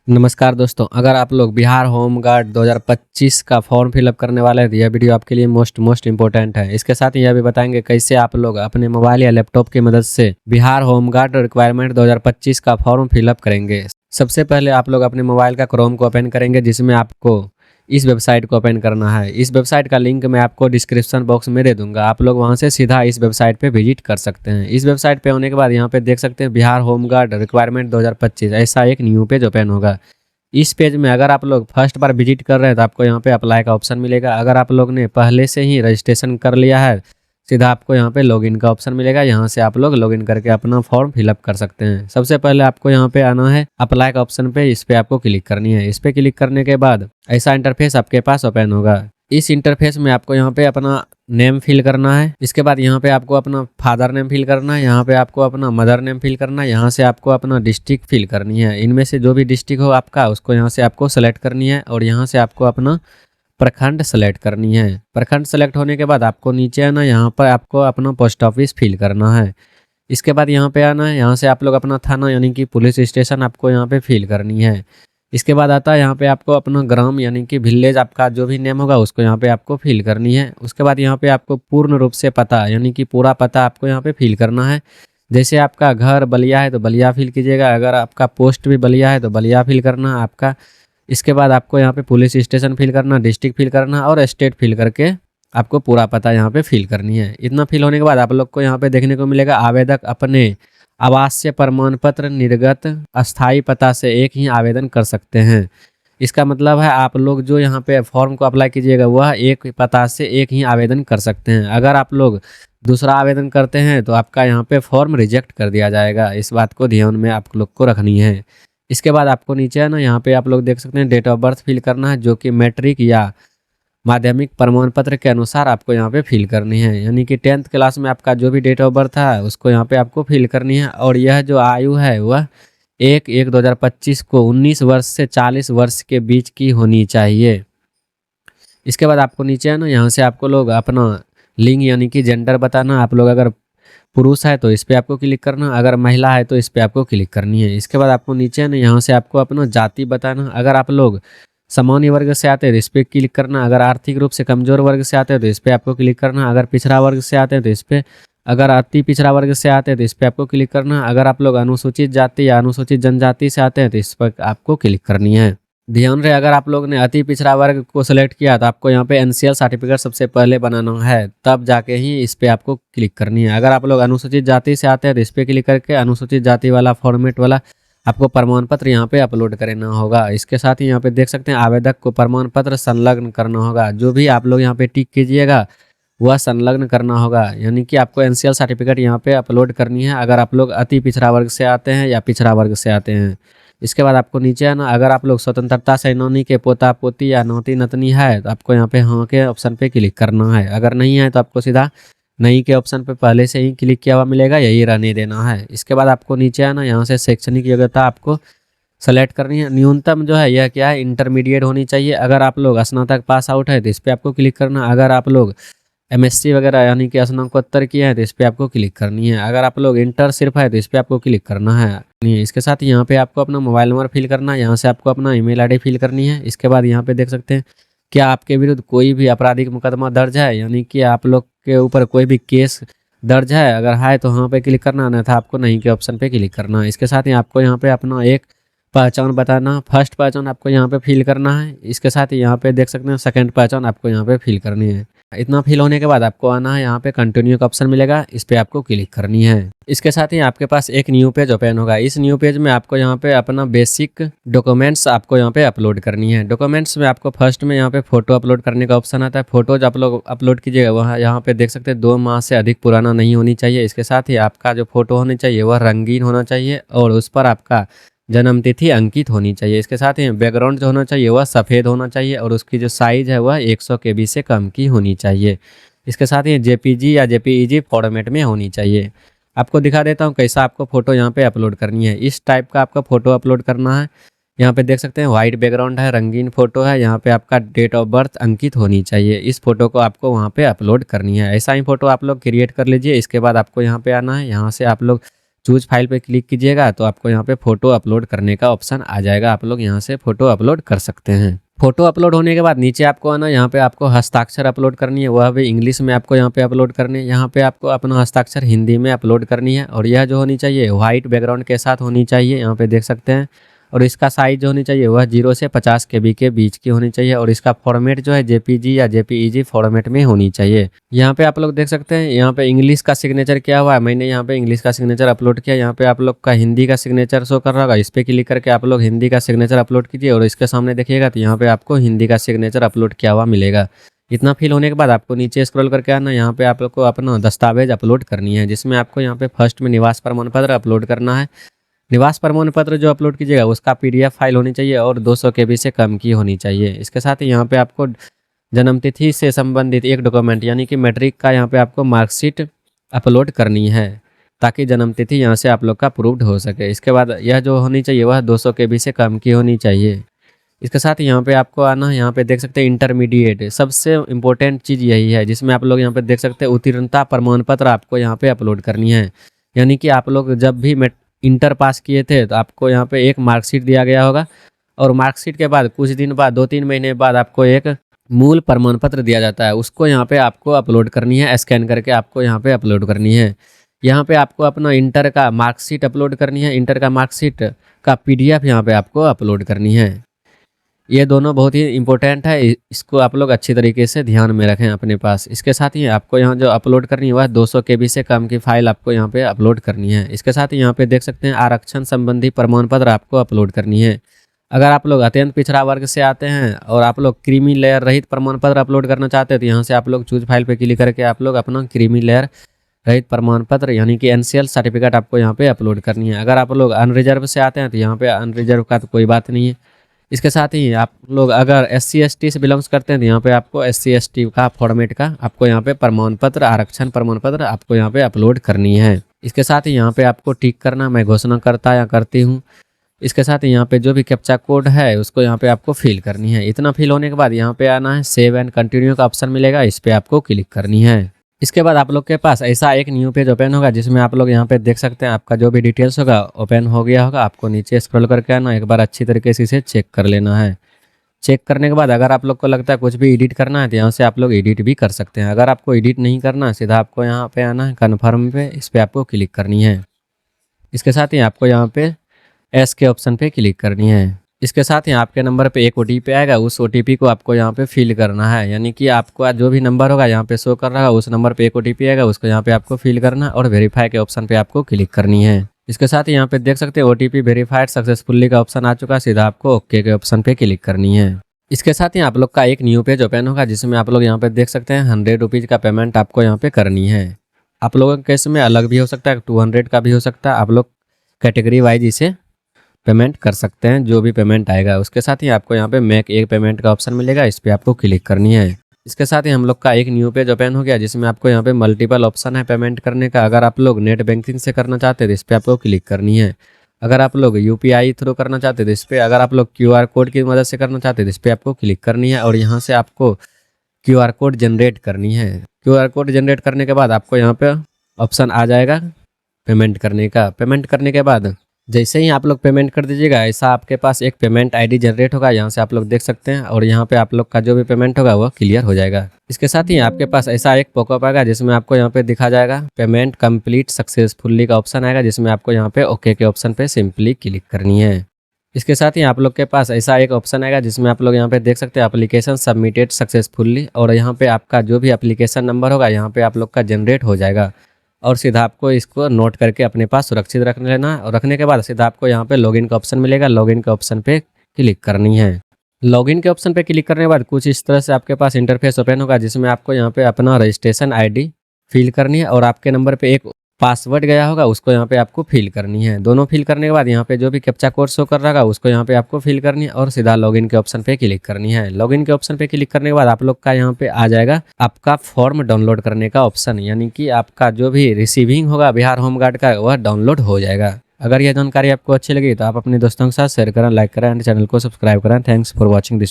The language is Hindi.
नमस्कार दोस्तों, अगर आप लोग बिहार होम गार्ड 2025 का फॉर्म फिलअप करने वाले हैं तो यह वीडियो आपके लिए मोस्ट इम्पोर्टेंट है। इसके साथ ही यह भी बताएंगे कैसे आप लोग अपने मोबाइल या लैपटॉप की मदद से बिहार होम गार्ड रिक्वायरमेंट 2025 का फॉर्म फिलअप करेंगे। सबसे पहले आप लोग अपने मोबाइल का क्रोम को ओपन करेंगे, जिसमें आपको इस वेबसाइट को ओपन करना है। इस वेबसाइट का लिंक मैं आपको डिस्क्रिप्शन बॉक्स में दे दूंगा, आप लोग वहां से सीधा इस वेबसाइट पे विजिट कर सकते हैं। इस वेबसाइट पे होने के बाद यहाँ पे देख सकते हैं बिहार होम गार्ड रिक्वायरमेंट 2025 ऐसा एक न्यू पेज ओपन होगा। इस पेज में अगर आप लोग फर्स्ट बार विजिट कर रहे हैं तो आपको यहाँ पे अप्लाई का ऑप्शन मिलेगा। अगर आप लोग ने पहले से ही रजिस्ट्रेशन कर लिया है, सीधा आपको यहाँ पे लॉगिन का ऑप्शन मिलेगा। यहाँ से आप लोग लॉगिन करके अपना फॉर्म फिलअप कर सकते हैं। सबसे पहले आपको यहाँ पे आना है अप्लाई का ऑप्शन पे, इस पे आपको क्लिक करनी है। इस पे क्लिक करने के बाद ऐसा इंटरफेस आपके पास ओपन होगा। इस इंटरफेस में आपको यहाँ पे अपना नेम फिल करना है। इसके बाद यहाँ पे आपको अपना फादर नेम फिल करना है। यहाँ पे आपको अपना मदर नेम फिल करना है। यहाँ से आपको अपना डिस्ट्रिक्ट फिल करनी है। इनमें से जो भी डिस्ट्रिक्ट हो आपका, उसको यहाँ से आपको सेलेक्ट करनी है और यहाँ से आपको अपना प्रखंड सेलेक्ट करनी है। प्रखंड सेलेक्ट होने के बाद आपको नीचे आना, यहाँ पर आपको अपना पोस्ट ऑफिस फिल करना है। इसके बाद यहाँ पे आना है, यहाँ से आप लोग अपना थाना यानी कि पुलिस स्टेशन आपको यहाँ पे फिल करनी है। इसके बाद आता है यहाँ पे आपको अपना ग्राम यानी कि विलेज, आपका जो भी नेम होगा उसको यहाँ पे आपको फिल करनी है। उसके बाद यहाँ पे आपको पूर्ण रूप से पता यानी कि पूरा पता आपको यहाँ पे फिल करना है। जैसे आपका घर बलिया है तो बलिया फिल कीजिएगा, अगर आपका पोस्ट भी बलिया है तो बलिया फिल करना आपका। इसके बाद आपको यहाँ पे पुलिस स्टेशन फिल करना, डिस्ट्रिक्ट फिल करना और स्टेट फिल करके आपको पूरा पता यहाँ पे फिल करनी है। इतना फिल होने के बाद आप लोग को यहाँ पे देखने को मिलेगा आवेदक अपने आवासीय प्रमाण पत्र निर्गत अस्थायी पता से एक ही आवेदन कर सकते हैं। इसका मतलब है आप लोग जो यहाँ पे फॉर्म को अप्लाई कीजिएगा वह एक पता से एक ही आवेदन कर सकते हैं। अगर आप लोग दूसरा आवेदन करते हैं तो आपका यहाँ पे फॉर्म रिजेक्ट कर दिया जाएगा। इस बात को ध्यान में आप लोग को रखनी है। इसके बाद आपको नीचे है ना, यहाँ पे आप लोग देख सकते हैं डेट ऑफ बर्थ फिल करना है, जो कि मैट्रिक या माध्यमिक प्रमाण पत्र के अनुसार आपको यहाँ पे फिल करनी है। यानी कि 10th क्लास में आपका जो भी डेट ऑफ बर्थ है उसको यहाँ पे आपको फिल करनी है। और यह जो आयु है वह 1/1/2025 को 19 वर्ष से 40 वर्ष के बीच की होनी चाहिए। इसके बाद आपको नीचे है ना, यहाँ से आपको लोग अपना लिंग यानी कि जेंडर बताना। आप लोग अगर पुरुष है तो इस पर आपको क्लिक करना, अगर महिला है तो इस पर आपको क्लिक करनी है। इसके बाद आपको नीचे है ना, यहाँ से आपको अपना जाति बताना। अगर आप लोग सामान्य वर्ग से आते हैं तो इस पर क्लिक करना, अगर आर्थिक रूप से कमजोर वर्ग से आते हैं तो इस पर आपको क्लिक करना, अगर पिछड़ा वर्ग से आते हैं तो इस पर, अगर अति पिछड़ा वर्ग से आते हैं तो इस पर आपको क्लिक करना, अगर आप लोग अनुसूचित जाति या अनुसूचित जनजाति से आते हैं तो इस पर आपको क्लिक करनी है। ध्यान रहे, अगर आप लोग ने अति पिछड़ा वर्ग को सिलेक्ट किया तो आपको यहाँ पे एनसीएल सर्टिफिकेट सबसे पहले बनाना है, तब जाके ही इस पे आपको क्लिक करनी है। अगर आप लोग अनुसूचित जाति से आते हैं तो इस पे क्लिक करके अनुसूचित जाति वाला फॉर्मेट वाला आपको प्रमाण पत्र यहाँ पे अपलोड करना होगा। इसके साथ ही यहाँ पे देख सकते हैं आवेदक को प्रमाण पत्र संलग्न करना होगा। जो भी आप लोग यहाँ पे टिक कीजिएगा वह संलग्न करना होगा, यानी कि आपको एनसीएल सर्टिफिकेट यहाँ पे अपलोड करनी है अगर आप लोग अति पिछड़ा वर्ग से आते हैं या पिछड़ा वर्ग से आते हैं। इसके बाद आपको नीचे आना, अगर आप लोग स्वतंत्रता सेनानी के पोता पोती या नाती नतनी है तो आपको यहाँ पे हाँ के ऑप्शन पे क्लिक करना है। अगर नहीं है तो आपको सीधा नहीं के ऑप्शन पे पहले से ही क्लिक किया हुआ मिलेगा, यही रहने देना है। इसके बाद आपको नीचे आना, यहाँ से शैक्षणिक योग्यता आपको सेलेक्ट करनी है। न्यूनतम जो है यह क्या है, इंटरमीडिएट होनी चाहिए। अगर आप लोग स्नातक पास आउट है तो इस पर आपको क्लिक करना, अगर आप लोग एमएससी वगैरह यानी कि स्नातकोत्तर किए हैं तो इस पर आपको क्लिक करनी है, अगर आप लोग इंटर सिर्फ है तो इस पर आपको क्लिक करना है। इसके साथ यहाँ पे आपको अपना मोबाइल नंबर फिल करना है, यहाँ से आपको अपना ईमेल आईडी फिल करनी है। इसके बाद यहाँ पे देख सकते हैं क्या आपके विरुद्ध कोई भी आपराधिक मुकदमा दर्ज है, यानी कि आप लोग के ऊपर कोई भी केस दर्ज है। अगर है तो हाँ पे क्लिक करना, अन्यथा आपको नहीं के ऑप्शन पे क्लिक करना है। इसके साथ ही आपको यहाँ पे अपना एक पहचान बताना, फर्स्ट पहचान आपको यहाँ पे फिल करना है। इसके साथ ही यहाँ पे देख सकते हैं सेकंड पहचान आपको यहाँ पे फिल करनी है। इतना फिल होने के बाद आपको आना है, यहाँ पे कंटिन्यू का ऑप्शन मिलेगा, इस पे आपको क्लिक करनी है। इसके साथ ही आपके पास एक न्यू पेज ओपन होगा। इस न्यू पेज में आपको यहाँ पे अपना बेसिक डॉक्यूमेंट्स आपको यहाँ पे अपलोड करनी है। डॉक्यूमेंट्स में आपको फर्स्ट में यहाँ पे फोटो अपलोड करने का ऑप्शन आता है। फोटोज आप लोग अपलोड कीजिएगा, वहाँ यहाँ पे देख सकते हैं 2 माह से अधिक पुराना नहीं होनी चाहिए। इसके साथ ही आपका जो फोटो होनी चाहिए वह रंगीन होना चाहिए और उस पर आपका जन्म तिथि अंकित होनी चाहिए। इसके साथ ही बैकग्राउंड जो होना चाहिए वह सफ़ेद होना चाहिए और उसकी जो साइज़ है वह 100 KB से कम की होनी चाहिए। इसके साथ ही जेपीजी या जेपीईजी फॉर्मेट में होनी चाहिए। आपको दिखा देता हूँ कैसा आपको फ़ोटो यहाँ पे अपलोड करनी है। इस टाइप का आपका फ़ोटो अपलोड करना है। यहाँ पे देख सकते हैं वाइट बैकग्राउंड है, रंगीन फ़ोटो है, यहाँ पे आपका डेट ऑफ बर्थ अंकित होनी चाहिए। इस फोटो को आपको वहाँ पे अपलोड करनी है। ऐसा ही फ़ोटो आप लोग क्रिएट कर लीजिए। इसके बाद आपको यहाँ पे आना है, यहाँ से आप लोग चूज फाइल पे क्लिक कीजिएगा तो आपको यहाँ पे फ़ोटो अपलोड करने का ऑप्शन आ जाएगा। आप लोग यहाँ से फ़ोटो अपलोड कर सकते हैं। फ़ोटो अपलोड होने के बाद नीचे आपको आना, यहाँ पे आपको हस्ताक्षर अपलोड करनी है, वह भी इंग्लिश में आपको यहाँ पे अपलोड करनी है। यहाँ पे आपको अपना हस्ताक्षर हिंदी में अपलोड करनी है और यह जो होनी चाहिए वाइट बैकग्राउंड के साथ होनी चाहिए, यहाँ पे देख सकते हैं। और इसका साइज़ जो होनी चाहिए वह 0 से 50 KB के बीच की होनी चाहिए और इसका फॉर्मेट जो है JPG या JPEG फॉर्मेट में होनी चाहिए। यहाँ पे आप लोग देख सकते हैं, यहाँ पे इंग्लिश का सिग्नेचर किया हुआ है, मैंने यहाँ पे इंग्लिश का सिग्नेचर अपलोड किया। यहाँ पे आप लोग का हिंदी का सिग्नेचर शो कर रहा होगा, इस पर क्लिक करके आप लोग हिंदी का सिग्नेचर अपलोड कीजिए और इसके सामने देखिएगा तो यहाँ पे आपको हिंदी का सिग्नेचर अपलोड किया हुआ मिलेगा। इतना फिल होने के बाद आपको नीचे स्क्रॉल करके आना, यहाँ पे आप लोग को अपना दस्तावेज अपलोड करनी है, जिसमें आपको यहाँ पे फर्स्ट में निवास प्रमाण पत्र अपलोड करना है। निवास प्रमाण पत्र जो अपलोड कीजिएगा उसका PDF फाइल होनी चाहिए और 200 KB से कम की होनी चाहिए। इसके साथ ही यहाँ पे आपको जन्मतिथि से संबंधित एक डॉक्यूमेंट यानी कि मैट्रिक का यहाँ पे आपको मार्कशीट अपलोड करनी है, ताकि जन्मतिथि यहाँ से आप लोग का प्रूव्ड हो सके। इसके बाद यह जो होनी चाहिए वह 200 KB से कम की होनी चाहिए। इसके साथ ही यहाँ पे आपको आना, यहाँ पे देख सकते हैं इंटरमीडिएट, सबसे इम्पोर्टेंट चीज़ यही है, जिसमें आप लोग यहाँ पे देख सकते हैं उत्तीर्णता प्रमाण पत्र आपको यहाँ पे अपलोड करनी है। यानी कि आप लोग जब भी इंटर पास किए थे तो आपको यहाँ पे एक मार्कशीट दिया गया होगा और मार्कशीट के बाद कुछ दिन बाद 2-3 महीने बाद आपको एक मूल प्रमाण पत्र दिया जाता है, उसको यहाँ पे आपको अपलोड करनी है, स्कैन करके आपको यहाँ पे अपलोड करनी है। यहाँ पे आपको अपना इंटर का मार्कशीट अपलोड करनी है, इंटर का मार्कशीट का PDF यहाँ पे आपको अपलोड करनी है। ये दोनों बहुत ही इंपॉर्टेंट है, इसको आप लोग अच्छी तरीके से ध्यान में रखें अपने पास। इसके साथ ही आपको यहाँ जो अपलोड करनी है वह 200 KB से कम की फाइल आपको यहाँ पे अपलोड करनी है। इसके साथ ही यहाँ पे देख सकते हैं आरक्षण संबंधी प्रमाण पत्र आपको अपलोड करनी है। अगर आप लोग अत्यंत पिछड़ा वर्ग से आते हैं और आप लोग क्रीमी लेयर रहित प्रमाण पत्र अपलोड करना चाहते हैं तो यहाँ से आप लोग चूज फाइल पर क्लिक करके आप लोग अपना क्रीमी लेयर रहित प्रमाण पत्र यानी कि NCL सर्टिफिकेट आपको यहाँ पे अपलोड करनी है। अगर आप लोग अनरिजर्व से आते हैं तो यहाँ पे अनरिजर्व का तो कोई बात नहीं है। इसके साथ ही आप लोग अगर SC ST से बिलोंग्स करते हैं तो यहाँ पे आपको SC ST का फॉर्मेट का आपको यहाँ पे प्रमाण पत्र, आरक्षण प्रमाण पत्र आपको यहाँ पे अपलोड करनी है। इसके साथ ही यहाँ पे आपको टिक करना, मैं घोषणा करता या करती हूँ। इसके साथ ही यहाँ पे जो भी कैप्चा कोड है उसको यहाँ पे आपको फिल करनी है। इतना फिल होने के बाद यहाँ पे आना है, सेव एंड कंटिन्यू का ऑप्शन मिलेगा, इस पर आपको क्लिक करनी है। इसके बाद आप लोग के पास ऐसा एक न्यू पेज ओपन होगा, जिसमें आप लोग यहाँ पे देख सकते हैं आपका जो भी डिटेल्स होगा ओपन हो गया होगा। आपको नीचे स्क्रॉल करके आना, एक बार अच्छी तरीके से इसे चेक कर लेना है। चेक करने के बाद अगर आप लोग को लगता है कुछ भी एडिट करना है तो यहाँ से आप लोग एडिट भी कर सकते हैं। अगर आपको एडिट नहीं करना है, सीधा आपको यहाँ पे आना है कन्फर्म पे, इस पर आपको क्लिक करनी है। इसके साथ ही आपको यहाँ पे एस के ऑप्शन पे क्लिक करनी है। इसके साथ ही आपके नंबर पे एक OTP आएगा, उस OTP को आपको यहाँ पे फिल करना है। यानी कि आपका जो भी नंबर होगा यहाँ पे शो कर रहा है, उस नंबर पे एक OTP आएगा, उसको यहाँ पे आपको फिल करना और वेरीफाई के ऑप्शन पे आपको क्लिक करनी है। इसके साथ ही यहाँ पे देख सकते हैं OTP वेरीफाइड सक्सेसफुली का ऑप्शन आ चुका है, सीधा आपको ओके के ऑप्शन पे क्लिक करनी है। इसके साथ ही आप लोग का एक न्यू पेज ओपन होगा, जिसमें आप लोग यहाँ पे देख सकते हैं 100 रुपीज़ का पेमेंट आपको यहाँ पे करनी है। आप लोगों के केस में अलग भी हो सकता है, 200 का भी हो सकता है। आप लोग कैटेगरी वाइज इसे पेमेंट कर सकते हैं, जो भी पेमेंट आएगा। उसके साथ ही आपको यहाँ पे मेक एक पेमेंट का ऑप्शन मिलेगा, इस पर आपको क्लिक करनी है। इसके साथ ही हम लोग का एक न्यू पेज ओपन हो गया, जिसमें आपको यहाँ पे मल्टीपल ऑप्शन है पेमेंट करने का। अगर आप लोग नेट बैंकिंग से करना चाहते हैं तो इस पर आपको क्लिक करनी है। अगर आप लोग UPI थ्रू करना चाहते हैं तो इस पर, अगर आप लोग QR कोड की मदद से करना चाहते हैं तो इस पर आपको क्लिक करनी है और यहाँ से आपको QR कोड जनरेट करनी है। QR कोड जनरेट करने के बाद आपको यहाँ पे ऑप्शन आ जाएगा पेमेंट करने का। पेमेंट करने के बाद जैसे ही आप लोग पेमेंट कर दीजिएगा, ऐसा आपके पास एक पेमेंट ID जनरेट होगा, यहाँ से आप लोग देख सकते हैं और यहाँ पे आप लोग का जो भी पेमेंट होगा वो क्लियर हो जाएगा। इसके साथ ही आपके पास ऐसा एक पॉपअप आएगा, जिसमें आपको यहाँ पे दिखा जाएगा पेमेंट कंप्लीट सक्सेसफुली का ऑप्शन आएगा, जिसमें आपको यहाँ पे ओके के ऑप्शन पे सिंपली क्लिक करनी है। इसके साथ ही आप लोग के पास ऐसा एक ऑप्शन आएगा, जिसमें आप लोग यहाँ पे देख सकते हैं एप्लीकेशन सबमिटेड सक्सेसफुली, और यहाँ पे आपका जो भी एप्लीकेशन नंबर होगा यहाँ पे आप लोग का जनरेट हो जाएगा और सीधा आपको इसको नोट करके अपने पास सुरक्षित रख लेना। और रखने के बाद सीधा आपको यहाँ पे लॉगिन का ऑप्शन मिलेगा, लॉगिन के ऑप्शन पे क्लिक करनी है। लॉगिन के ऑप्शन पे क्लिक करने के बाद कुछ इस तरह से आपके पास इंटरफेस ओपन होगा, जिसमें आपको यहाँ पे अपना रजिस्ट्रेशन ID फिल करनी है और आपके नंबर पे एक पासवर्ड गया होगा, उसको यहाँ पे आपको फिल करनी है। दोनों फिल करने के बाद यहाँ पे जो भी कैप्चा कोड शो कर रहा है उसको यहाँ पे आपको फिल करनी है और सीधा लॉगिन के ऑप्शन पे क्लिक करनी है। लॉगिन के ऑप्शन पे क्लिक करने के बाद आप लोग का यहाँ पे आ जाएगा आपका फॉर्म डाउनलोड करने का ऑप्शन, यानी कि आपका जो भी रिसीविंग होगा बिहार होमगार्ड का वह डाउनलोड हो जाएगा। अगर यह जानकारी आपको अच्छी लगी तो आप अपने दोस्तों के साथ शेयर करें, लाइक करें एंड चैनल को सब्सक्राइब करें। Thanks for watching this video.